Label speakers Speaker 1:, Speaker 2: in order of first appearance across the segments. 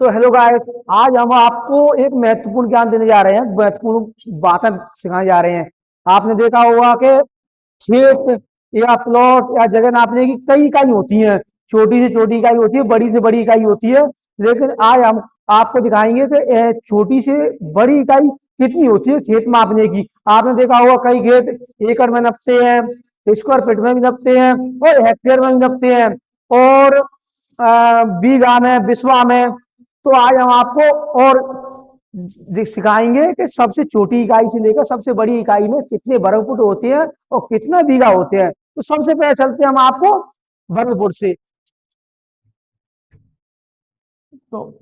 Speaker 1: तो hello guys, आज हम आपको एक महत्वपूर्ण ज्ञान देने जा रहे हैं, महत्वपूर्ण बातें सिखाने जा रहे हैं। आपने देखा होगा कि खेत या प्लॉट या जगह नापने की कई इकाई होती हैं। छोटी से छोटी इकाई होती है, बड़ी से बड़ी इकाई होती है। लेकिन आज हम आपको दिखाएंगे कि छोटी से बड़ी इकाई कितनी होती है खेत मापने की। आपने देखा होगा कई खेत एकड़ में नपते हैं, स्क्वायर फीट में भी नपते हैं और हेक्टेयर में भी नपते हैं, और बीघा में, बिस्वा में। तो आज हम आपको और सिखाएंगे कि सबसे छोटी इकाई से लेकर सबसे बड़ी इकाई में कितने वर्ग फुट होते हैं और कितना बीघा होते हैं। तो सबसे पहले चलते हैं हम आपको वर्ग फुट से। तो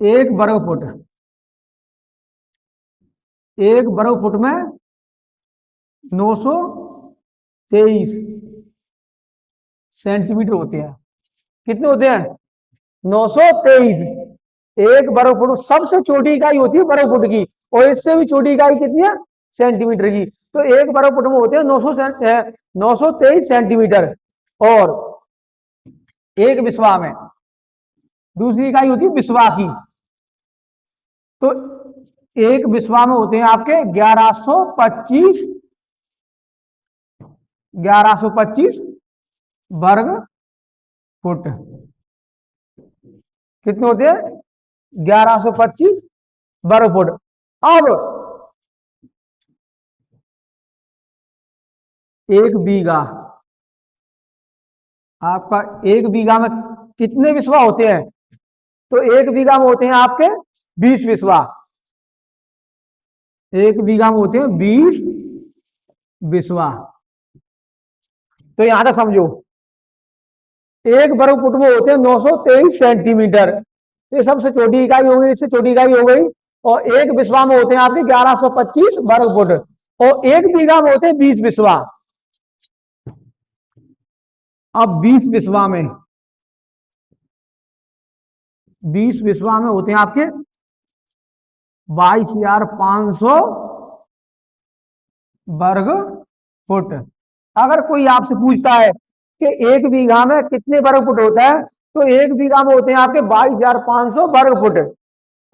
Speaker 1: एक वर्ग फुट, एक वर्ग फुट में 923 सेंटीमीटर होते हैं। कितने होते हैं? 923। एक वर्ग फुट सबसे छोटी इकाई होती है वर्ग फुट की, और इससे भी छोटी इकाई कितनी है? सेंटीमीटर की। तो एक वर्ग फुट में होते हैं 923 सेंटीमीटर। और एक बिस्वा में, दूसरी इकाई होती है बिस्वा की। तो एक बिस्वा में होते हैं आपके 1125 वर्ग फुट। कितने होते हैं? 1125 वर्ग फुट। अब एक बीघा, आपका एक बीघा में कितने बिस्वा होते हैं? तो एक बीघा में होते हैं आपके 20 बिस्वा। एक बीघा में होते हैं 20 बिस्वा। तो यहां तक समझो, एक वर्ग फुट में होते हैं 923 सेंटीमीटर। ये सबसे छोटी इकाई हो गई, इससे छोटी इकाई हो गई। और एक बिस्वा में होते हैं आपके 1125 वर्ग फुट, और एक बीघा में होते हैं 20 बिस्वा। अब 20 बिस्वा में होते हैं आपके 22,500 वर्ग फुट। अगर कोई आपसे पूछता है कि एक बीघा में कितने वर्ग फुट होता है, तो एक बीघा में होते हैं आपके 22,500 वर्ग फुट।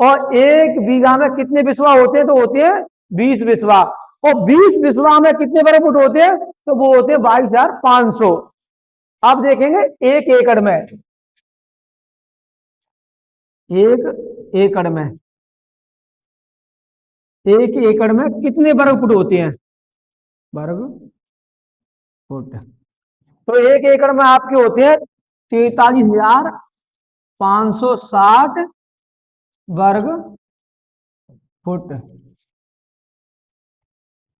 Speaker 1: और एक बीघा में कितने बिस्वा होते हैं? तो होते हैं 20 बिस्वा। और 20 बिस्वा में कितने वर्ग फुट होते हैं? तो वो होते हैं 22,500। अब देखेंगे एक एकड़ में, एक एकड़ में, एक एकड़ में कितने वर्ग फुट होते हैं? वर्ग फुट। तो एक एकड़ में आपके होते हैं 43,560 वर्ग फुट।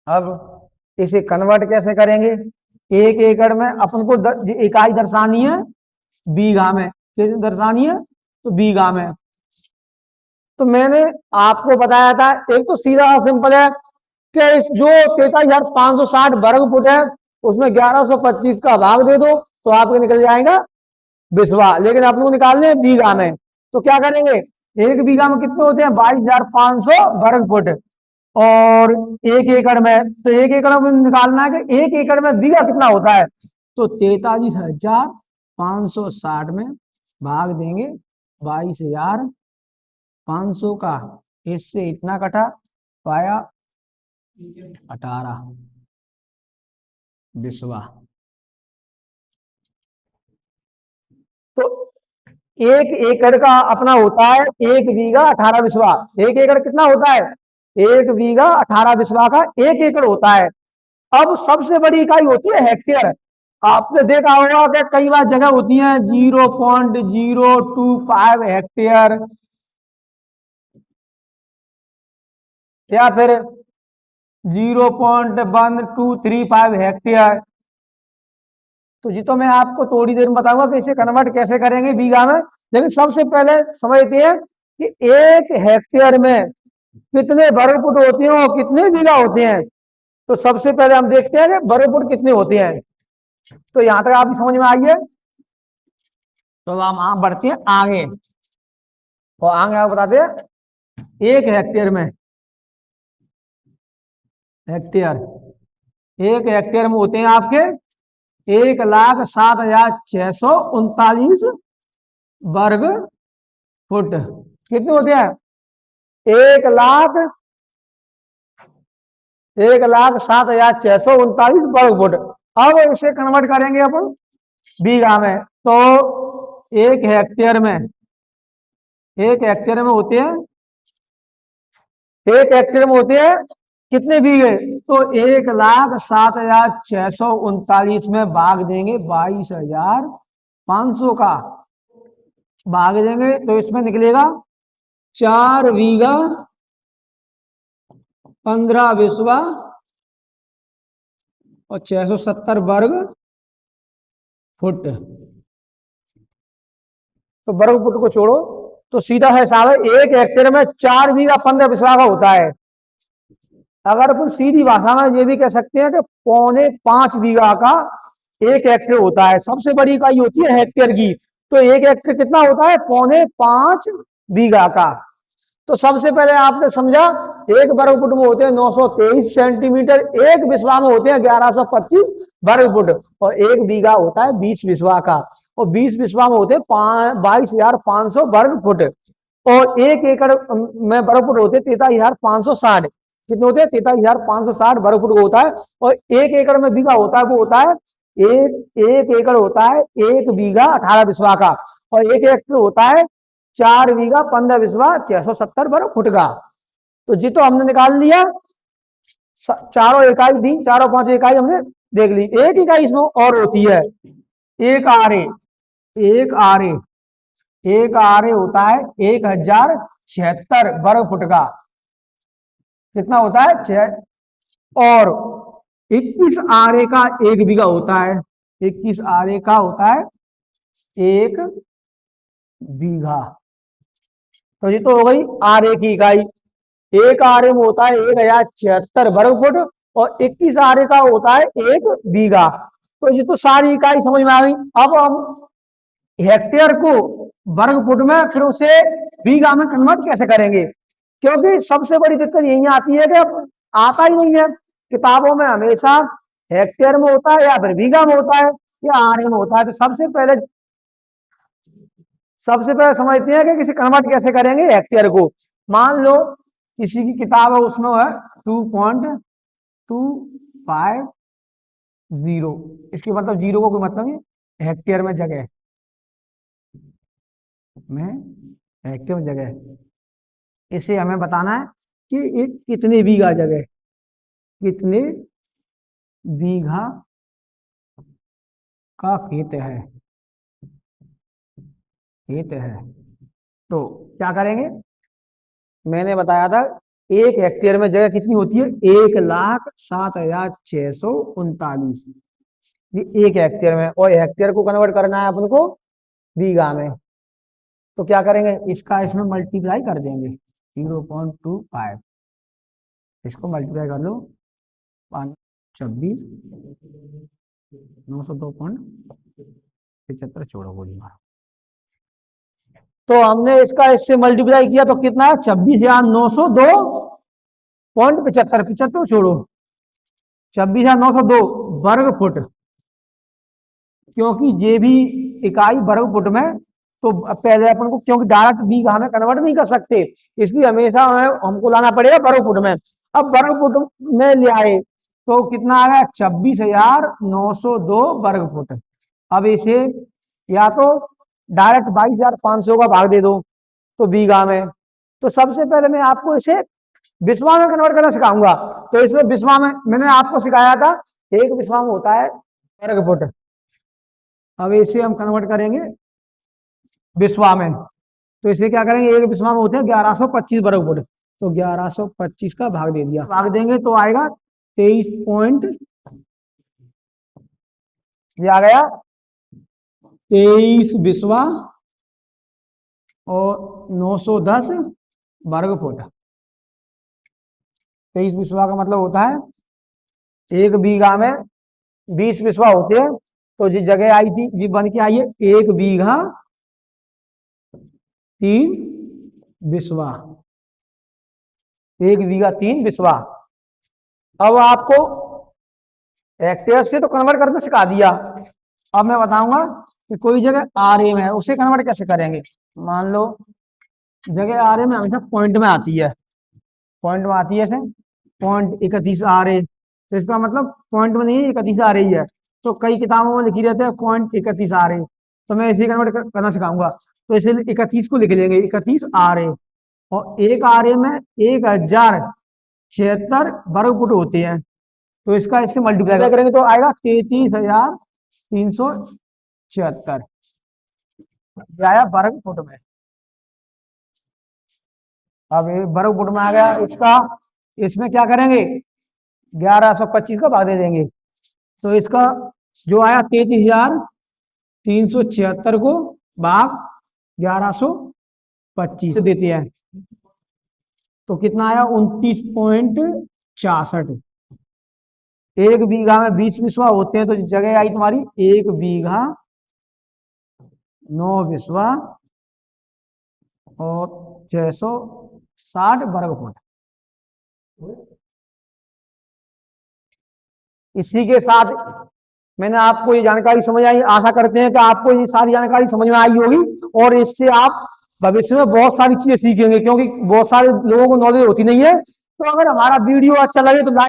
Speaker 1: अब इसे कन्वर्ट कैसे करेंगे? एक एकड़ में अपन को इकाई दर्शानी है बीघा में। कैसे दर्शानी है? तो बीघा में। तो मैंने आपको बताया था, एक तो सीधा सिंपल है कि इस जो 43,560 वर्ग फुट है उसमें 1125 का भाग दे दो तो आपको निकल जाएगा बिस्वा। लेकिन अपने को निकालने हैं बीघा में। तो क्या करेंगे? एक बीघा में कितने होते हैं? 22,500 वर्ग फुट। और एक एकड़ में, तो एक एकड़ में निकालना है कि एक एकड़ में बीघा कितना होता है। तो 43,560 में भाग देंगे 22,500 का, इससे इतना कटा पाया 18 बिस्वा। तो एक एकड़ का अपना होता है एक बीघा 18 बिस्वा। एक एकड़ कितना होता है? एक बीघा 18 बिस्वा का एक एकड़ होता है। अब सबसे बड़ी इकाई होती है हेक्टेयर। आपने देखा होगा कि कई बार जगह होती है 0.025 हेक्टेयर, या फिर 0.1235 हेक्टेयर। तो जी, तो मैं आपको थोड़ी देर में बताऊंगा कि इसे कन्वर्ट कैसे करेंगे बीघा में। लेकिन सबसे पहले समझते हैं कि एक हेक्टेयर में कितने वर्ग फुट होते हैं और कितने बीघा होते हैं। तो सबसे पहले हम देखते हैं कि वर्ग फुट कितने होते हैं। तो यहां तक आपकी समझ में आई है। तो हम बढ़ते हैं आगे, और आगे आपको बताते हैं एक हेक्टेयर में, हेक्टेयर, एक हेक्टेयर में होते हैं आपके 1,07,639 वर्ग फुट। कितने होते हैं? 1,07,639 वर्ग फुट। अब इसे कन्वर्ट करेंगे अपन बीघा में। तो एक हेक्टेयर में होते हैं, कितने बीघे? तो 1,07,639 में भाग देंगे 22,500 का, भाग देंगे तो इसमें निकलेगा 4 बीघा 15 बिस्वा और 670 वर्ग फुट। तो वर्ग फुट को छोड़ो, तो सीधा हिसाब है, एक हेक्टेयर में 4 बीघा 15 बिस्वा का होता है। अगर अपन सीधी भाषा में ये भी कह सकते हैं कि 4.25 बीघा का एक हेक्टेयर होता है। सबसे बड़ी इकाई होती है हेक्टेयर की। तो एक हेक्टेयर कितना होता है? 4.25 बीघा का। तो सबसे पहले आपने समझा, एक वर्ग फुट में होते हैं 923 सेंटीमीटर, एक बिस्वा में होते हैं 1125 वर्ग फुट, और एक बीघा होता है 20 बिस्वा का, और 20 बिस्वा में होते हैं 22,500 वर्ग फुट, और एक एकड़ में वर्ग फुट होते हैं 43,560। कितने होते हैं? 43,560 वर्ग फुट होता है। और एक एकड़ में बीघा होता है, वो होता है एक एकड़ होता है 1 बीघा 18 बिस्वा का, और एक एकड़ होता है 4 बीघा 15 बिस्वा 670 वर्ग फुट का। तो जी तो हमने निकाल लिया, चारों इकाई दी, चारों 5 इकाई हमने देख ली। एक इकाई इसमें और होती है, एक आरे। एक आरे होता है 1,076 वर्ग फुट का। कितना होता है? 6। और 21 आरे का एक बीघा होता है, 21 आरे का होता है एक बीघा। तो ये तो हो गई आरे की इकाई। एक आरे में होता है 1,076 वर्ग फुट, और 21 आरे का होता है एक बीघा। तो ये तो सारी इकाई समझ में आ गई। अब हम हेक्टेयर को वर्ग फुट में, फिर उसे बीघा में कन्वर्ट कैसे करेंगे? क्योंकि सबसे बड़ी दिक्कत यही आती है कि आता ही नहीं है। किताबों में हमेशा हेक्टेयर में होता है, या फिर बीघा में होता है, या आरे में होता है। तो सबसे पहले समझते हैं कि किसी कन्वर्ट कैसे करेंगे हेक्टेयर को। मान लो किसी की किताब है, उसमें है 2.250, इसकी मतलब जीरो को कोई मतलब नहीं, हेक्टेयर में जगह इसे हमें बताना है कि ये कितने बीघा जगह, कितने बीघा का खेत है। तो क्या करेंगे? मैंने बताया था एक हेक्टेयर में जगह कितनी होती है? 1,07,639, ये एक हेक्टेयर में। और हेक्टेयर को कन्वर्ट करना है अपन को बीघा में। तो क्या करेंगे? इसका इसमें मल्टीप्लाई कर देंगे, 0.25, इसको मल्टीप्लाई कर लो 26, 902.75, छोड़ो बोली मारो। तो हमने इसका इससे मल्टीप्लाई किया तो कितना है? 26,902.75, 75 छोड़ो, 26,902 वर्ग फुट। क्योंकि ये भी इकाई वर्ग फुट में, तो पहले अपन को, क्योंकि डायरेक्ट बीघा में कन्वर्ट नहीं कर सकते, इसलिए हमेशा हमको लाना पड़ेगा वर्ग फुट में। अब वर्ग फुट में ले आए तो कितना आ गया? 26,902 वर्ग फुट। अब इसे या तो डायरेक्ट 22,500 का भाग दे दो तो बीघा में। तो सबसे पहले मैं आपको इसे बिस्वा में कन्वर्ट करना सिखाऊंगा। तो इसमें बिस्वा में मैंने आपको सिखाया था, एक बिस्वा में होता है वर्ग फुट। अब इसे हम कन्वर्ट करेंगे बिस्वा में। तो इसे क्या करेंगे? एक बिस्वा में होते हैं 1125 वर्ग फुट, तो 1125 का भाग दे दिया, भाग देंगे तो आएगा 23 पॉइंट, ये आ गया 23 बिस्वा और 910 वर्ग फुट। 23 बिस्वा का मतलब होता है एक बीघा में 20 बिस्वा होते हैं। तो जी जगह आई थी, जी बन के आई है 1 बीघा 3 बिस्वा, 1 बीघा 3 बिस्वा। अब आपको हेक्टेयर से तो कन्वर्ट करके सिखा दिया। अब मैं बताऊंगा कि कोई जगह आरए में है, उसे कन्वर्ट कैसे करेंगे। मान लो जगह आरए में हमेशा पॉइंट में आती है, पॉइंट में आती है ऐसे, पॉइंट 31 आरए, तो इसका मतलब पॉइंट में नहीं है, 31 आ रही है। तो कई किताबों में लिखी रहते हैं पॉइंट 31 आ रहे, तो मैं इसे कन्वर्ट करना सिखाऊंगा। तो इसलिए 31 को लिख लेंगे, 31 आ रहे, और एक आरए में 1076 वर्ग फुट होते हैं, तो इसका इससे मल्टीप्लाई करेंगे तो आएगा 33,376 आया वर्ग फुट में। अब ये वर्ग फुट में आ गया इसका, इसमें क्या करेंगे, 1125 का भाग दे देंगे, तो इसका जो आया 33,376 को भाग 1125 देते हैं, तो कितना आया 29.66। एक बीघा में 20 बिस्वा होते हैं, तो जगह आई तुम्हारी 1 बीघा 9 बिस्वा और 660 वर्ग फुट। इसी के साथ मैंने आपको ये जानकारी समझ आई, आशा करते हैं कि आपको ये सारी जानकारी समझ में आई होगी, और इससे आप भविष्य में बहुत सारी चीजें सीखेंगे, क्योंकि बहुत सारे लोगों को नॉलेज होती नहीं है। तो अगर हमारा वीडियो अच्छा लगे तो लाइक